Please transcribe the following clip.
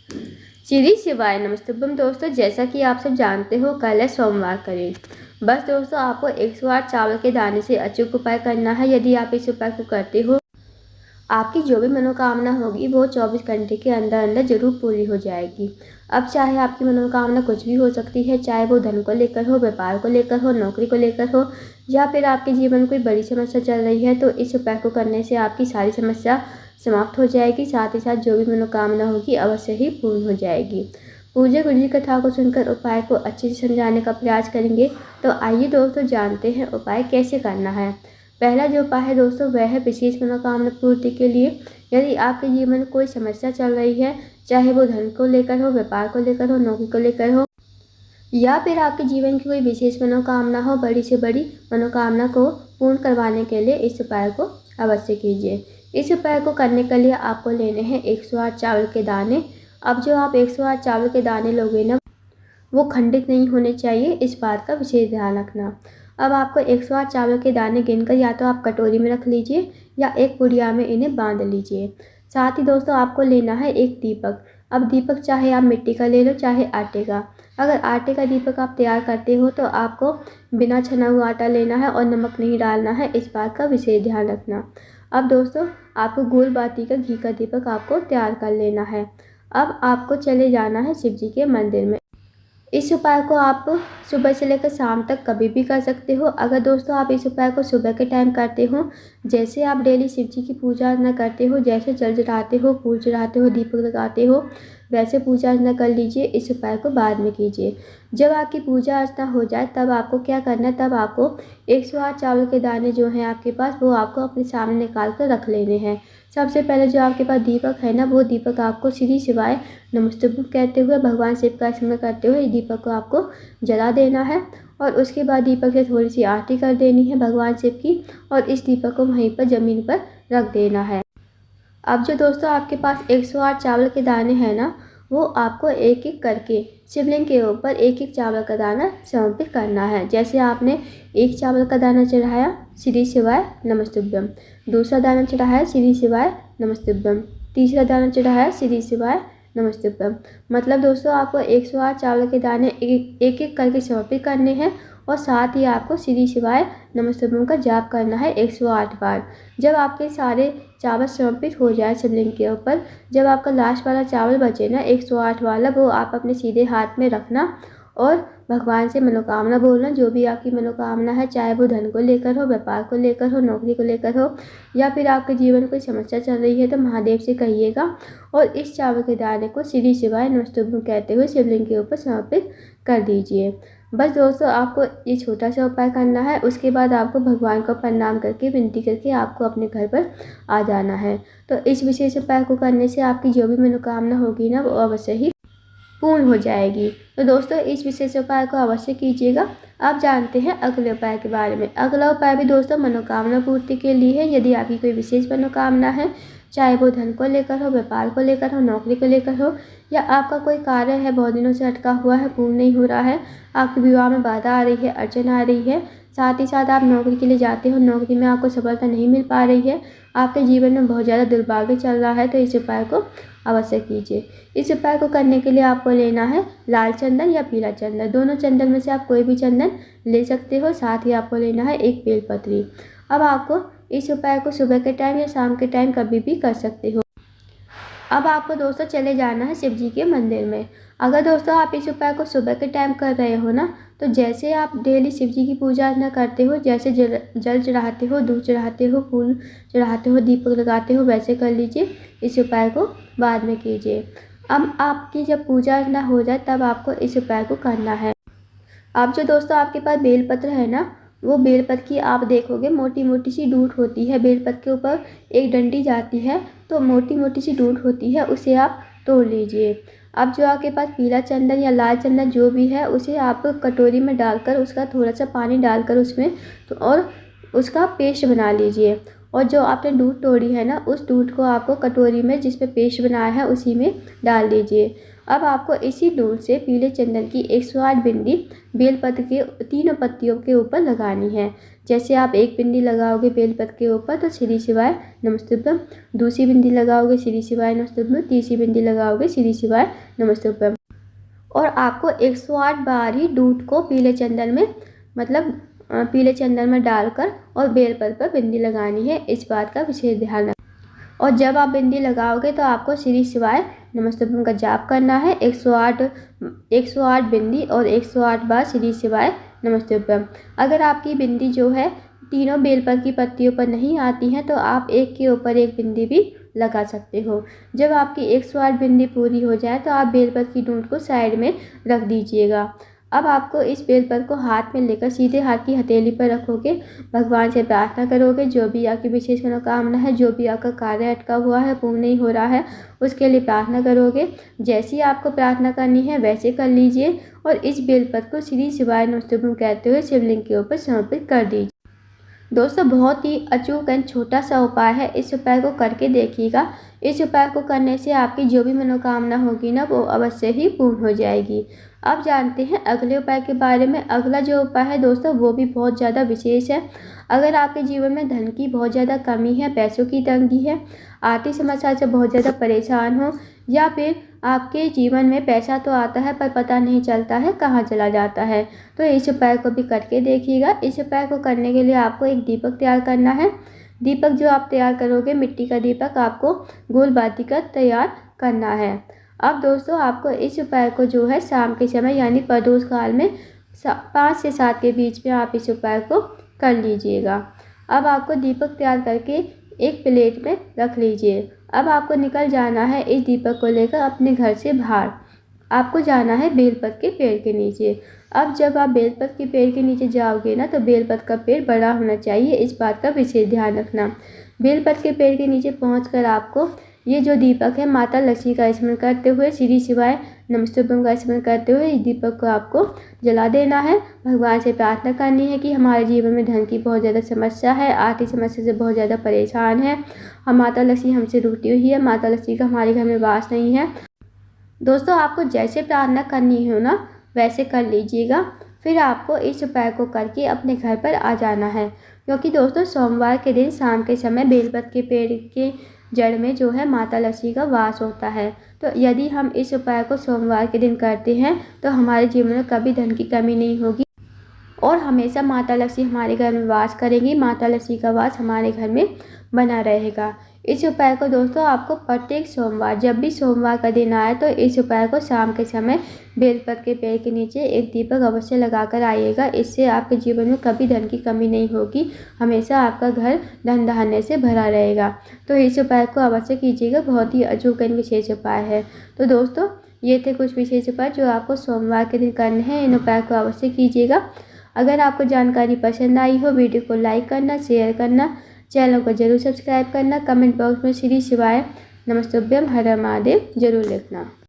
श्री शिवाय नमस्तुभ्यम। दोस्तों, जैसा कि आप सब जानते हो, कल है सोमवार का दिन। बस दोस्तों, आपको 108 चावल के दाने से अचूक उपाय करना है। यदि आप इस उपाय को करते हो, आपकी जो भी मनोकामना होगी वो 24 घंटे के अंदर अंदर जरूर पूरी हो जाएगी। अब चाहे आपकी मनोकामना कुछ भी हो सकती है, चाहे वो धन को लेकर हो, व्यापार को लेकर हो, नौकरी को लेकर हो, या फिर आपके जीवन में कोई बड़ी समस्या चल रही है, तो इस उपाय को करने से आपकी सारी समस्या समाप्त हो जाएगी। साथ ही साथ जो भी मनोकामना होगी अवश्य ही पूर्ण हो जाएगी। पूज्य गुरु जी कथा को सुनकर उपाय को अच्छे से समझाने का प्रयास करेंगे। तो आइए दोस्तों, जानते हैं उपाय कैसे करना है। पहला जो उपाय है दोस्तों, वह है विशेष मनोकामना पूर्ति के लिए। यदि आपके जीवन में कोई समस्या चल रही है, चाहे वो धन को लेकर हो, व्यापार को लेकर हो, नौकरी को लेकर हो, या फिर आपके जीवन की कोई विशेष मनोकामना हो, बड़ी से बड़ी मनोकामना को पूर्ण करवाने के लिए इस उपाय को अवश्य कीजिए। इस उपाय को करने के लिए आपको लेने हैं 108 चावल के दाने। अब जो आप 108 चावल के दाने लोगे ना, वो खंडित नहीं होने चाहिए, इस बात का विशेष ध्यान रखना। अब आपको 108 चावल के दाने गिनकर या तो आप कटोरी में रख लीजिए या एक पुड़िया में इन्हें बांध लीजिए। साथ ही दोस्तों, आपको लेना है एक दीपक। अब दीपक चाहे आप मिट्टी का ले लो, चाहे आटे का। अगर आटे का दीपक आप तैयार करते हो तो आपको बिना छना हुआ आटा लेना है और नमक नहीं डालना है, इस बात का विशेष ध्यान रखना। अब दोस्तों, आपको गोल बाती का घी का दीपक आपको तैयार कर लेना है। अब आपको चले जाना है शिव जी के मंदिर में। इस उपाय को आप सुबह से लेकर शाम तक कभी भी कर सकते हो। अगर दोस्तों आप इस उपाय को सुबह के टाइम करते हो, जैसे आप डेली शिव जी की पूजा अर्चना करते हो, जैसे जल चढ़ाते हो, फूल चढ़ाते हो, दीपक लगाते हो, वैसे पूजा अर्चना कर लीजिए। इस उपाय को बाद में कीजिए। जब आपकी पूजा अर्चना हो जाए तब आपको क्या करना है, तब आपको 108 चावल के दाने जो हैं आपके पास, वो आपको अपने सामने निकाल कर रख लेने हैं। सबसे पहले जो आपके पास दीपक है ना, वो दीपक आपको श्री शिवाय नमस्तुभ्यम कहते हुए, भगवान शिव का स्मरण करते हुए दीपक को आपको जला देना है। और उसके बाद दीपक से थोड़ी सी आरती कर देनी है भगवान शिव की, और इस दीपक को वहीं पर ज़मीन पर रख देना है। अब जो दोस्तों आपके पास 108 चावल के दाने हैं ना, वो आपको एक एक करके शिवलिंग के ऊपर एक एक चावल का दाना समर्पित करना है। जैसे आपने एक चावल का दाना चढ़ाया श्री शिवाय नमस्तुभ्यम, दूसरा दाना चढ़ाया श्री शिवाय नमस्तुभ्यम, तीसरा दाना चढ़ाया श्री शिवाय नमस्तुभ्यम। मतलब दोस्तों, आपको 108 चावल के दाने एक एक करके समर्पित करने हैं, और साथ ही आपको श्री शिवाय नमस्तुभ्यम का जाप करना है 108 बार। जब आपके सारे चावल समर्पित हो जाए शिवलिंग के ऊपर, जब आपका लास्ट वाला चावल बचे ना 108 वाला, वो आप अपने सीधे हाथ में रखना और भगवान से मनोकामना बोलना। जो भी आपकी मनोकामना है, चाहे वो धन को लेकर हो, व्यापार को लेकर हो, नौकरी को लेकर हो, या फिर आपके जीवन में कोई समस्या चल रही है, तो महादेव से कहिएगा। और इस चावल के दाने को श्री शिवाय नमस्तुभ्यम कहते हुए शिवलिंग के ऊपर समर्पित कर दीजिए। बस दोस्तों, आपको ये छोटा सा उपाय करना है। उसके बाद आपको भगवान को प्रणाम करके, विनती करके आपको अपने घर पर आ जाना है। तो इस विशेष उपाय को करने से आपकी जो भी मनोकामना होगी ना, वो अवश्य ही पूर्ण हो जाएगी। तो दोस्तों, इस विशेष उपाय को अवश्य कीजिएगा। आप जानते हैं अगले उपाय के बारे में। अगला उपाय भी दोस्तों मनोकामना पूर्ति के लिए है। यदि आपकी कोई विशेष मनोकामना है, चाहे वो धन को लेकर हो, व्यापार को लेकर हो, नौकरी को लेकर हो, या आपका कोई कार्य है बहुत दिनों से अटका हुआ है, पूर्ण नहीं हो रहा है, आपके विवाह में बाधा आ रही है, अड़चन आ रही है, साथ ही साथ आप नौकरी के लिए जाते हो, नौकरी में आपको सफलता नहीं मिल पा रही है, आपके जीवन में बहुत ज़्यादा दुर्भाग्य चल रहा है, तो इस उपाय को अवश्य कीजिए। इस उपाय को करने के लिए आपको लेना है लाल चंदन या पीला चंदन। दोनों चंदन में से आप कोई भी चंदन ले सकते हो। साथ ही आपको लेना है एक बेलपत्री। अब आपको इस उपाय को सुबह के टाइम या शाम के टाइम कभी भी कर सकते हो। अब आपको दोस्तों चले जाना है शिव जी के मंदिर में। अगर दोस्तों आप इस उपाय को सुबह के टाइम कर रहे हो ना, तो जैसे आप डेली शिव जी की पूजा अर्चना करते हो, जैसे जल चढ़ाते हो, दूध चढ़ाते हो, फूल चढ़ाते हो, दीपक लगाते हो, वैसे कर लीजिए। इस उपाय को बाद में कीजिए। अब आपकी जब पूजा अर्चना हो जाए तब आपको इस उपाय को करना है। अब जो दोस्तों आपके पास बेलपत्र है ना, वो बेलपत्र की आप देखोगे मोटी मोटी सी डूंट होती है। बेलपत्र के ऊपर एक डंडी जाती है, तो मोटी मोटी सी डूंट होती है, उसे आप तोड़ लीजिए। अब जो आपके पास पीला चंदन या लाल चंदन जो भी है, उसे आप कटोरी में डालकर, उसका थोड़ा सा पानी डालकर उसमें तो और उसका पेस्ट बना लीजिए। और जो आपने डूंट तोड़ी है ना, उस डूंट को आपको कटोरी में जिस पे पेस्ट बनाया है उसी में डाल दीजिए। अब आपको इसी नूल से पीले चंदन की 108 बिंदी बेलपत्र के तीनों पत्तियों के ऊपर लगानी है। जैसे आप एक बिंदी लगाओगे बेलपत्र के ऊपर तो श्री शिवाय नमस्तुभ्यम, दूसरी बिंदी लगाओगे श्री शिवाय नमस्तुभ्यम, तीसरी बिंदी लगाओगे श्री शिवाय नमस्तुभ्यम। और आपको 108 बार ही दूध को पीले चंदन में पीले चंदन में डालकर और बेलपत्र पर बिंदी लगानी है। इस बात का विशेष ध्यान रखना। और जब आप बिंदी लगाओगे तो आपको श्री शिवाय नमस्तुभ्यम का जाप करना है। 108 बिंदी और 108 बार श्री शिवाय नमस्तुभ्यम। अगर आपकी बिंदी जो है तीनों बेलपत्र की पत्तियों पर नहीं आती हैं तो आप एक के ऊपर एक बिंदी भी लगा सकते हो। जब आपकी 108 बिंदी पूरी हो जाए तो आप बेलपत्र की डूंट को साइड में रख दीजिएगा। अब आपको इस बेलपत्र को हाथ में लेकर सीधे हाथ की हथेली पर रखोगे, भगवान से प्रार्थना करोगे। जो भी आपकी विशेष मनोकामना है, जो भी आपका कार्य अटका हुआ है, पूर्ण नहीं हो रहा है, उसके लिए प्रार्थना करोगे। जैसी आपको प्रार्थना करनी है वैसे कर लीजिए और इस बेलपत्र को श्री शिवाय नमस्तुभ्यम कहते हुए शिवलिंग के ऊपर समर्पित कर दीजिए। दोस्तों बहुत ही अचूक एंड छोटा सा उपाय है, इस उपाय को करके देखिएगा। इस उपाय को करने से आपकी जो भी मनोकामना होगी ना वो अवश्य ही पूर्ण हो जाएगी। अब जानते हैं अगले उपाय के बारे में। अगला जो उपाय है दोस्तों वो भी बहुत ज़्यादा विशेष है। अगर आपके जीवन में धन की बहुत ज़्यादा कमी है, पैसों की तंगी है, आर्थिक समस्या से बहुत ज़्यादा परेशान हो, या फिर आपके जीवन में पैसा तो आता है पर पता नहीं चलता है कहाँ चला जाता है, तो इस उपाय को भी करके देखिएगा। इस उपाय को करने के लिए आपको एक दीपक तैयार करना है। दीपक जो आप तैयार करोगे, मिट्टी का दीपक आपको गोल बाती का तैयार करना है। अब दोस्तों आपको इस उपाय को जो है शाम के समय यानी प्रदोष काल में 5 से 7 के बीच में आप इस उपाय को कर लीजिएगा। अब आपको दीपक तैयार करके एक प्लेट में रख लीजिए। अब आपको निकल जाना है इस दीपक को लेकर अपने घर से बाहर। आपको जाना है बेलपत्र के पेड़ के नीचे। अब जब आप बेलपत्र के पेड़ के नीचे जाओगे ना तो बेलपत्र का पेड़ बड़ा होना चाहिए, इस बात का विशेष ध्यान रखना। बेलपत्र के पेड़ के नीचे पहुंचकर आपको ये जो दीपक है माता लक्ष्मी का स्मरण करते हुए, श्री शिवाय नमस्तुभ्यम का स्मरण करते हुए इस दीपक को आपको जला देना है। भगवान से प्रार्थना करनी है कि हमारे जीवन में धन की बहुत ज़्यादा समस्या है, आर्थिक समस्या से बहुत ज़्यादा परेशान है, हम माता लक्ष्मी हमसे रूठी हुई है, माता लक्ष्मी का हमारे घर में वास नहीं है। दोस्तों आपको जैसे प्रार्थना करनी हो ना वैसे कर लीजिएगा। फिर आपको इस उपाय को करके अपने घर पर आ जाना है, क्योंकि दोस्तों सोमवार के दिन शाम के समय बेलपत्र के पेड़ के जड़ में जो है माता लक्ष्मी का वास होता है। तो यदि हम इस उपाय को सोमवार के दिन करते हैं तो हमारे जीवन में कभी धन की कमी नहीं होगी और हमेशा माता लक्ष्मी हमारे घर में वास करेंगी, माता लक्ष्मी का वास हमारे घर में बना रहेगा। इस उपाय को दोस्तों आपको प्रत्येक सोमवार, जब भी सोमवार का दिन आए तो इस उपाय को शाम के समय बेलपत्र के पेड़ के नीचे एक दीपक अवश्य लगाकर आइएगा। इससे आपके जीवन में कभी धन की कमी नहीं होगी, हमेशा आपका घर धन धान्य से भरा रहेगा। तो इस उपाय को अवश्य कीजिएगा, बहुत ही अचूक एवं विशेष उपाय है। तो दोस्तों ये थे कुछ विशेष उपाय जो आपको सोमवार के दिन करने हैं। इन उपाय को अवश्य कीजिएगा। अगर आपको जानकारी पसंद आई हो, वीडियो को लाइक करना, शेयर करना, चैनल को जरूर सब्सक्राइब करना, कमेंट बॉक्स में श्री शिवाय नमस्तुभ्यम हर हर महादेव जरूर लिखना।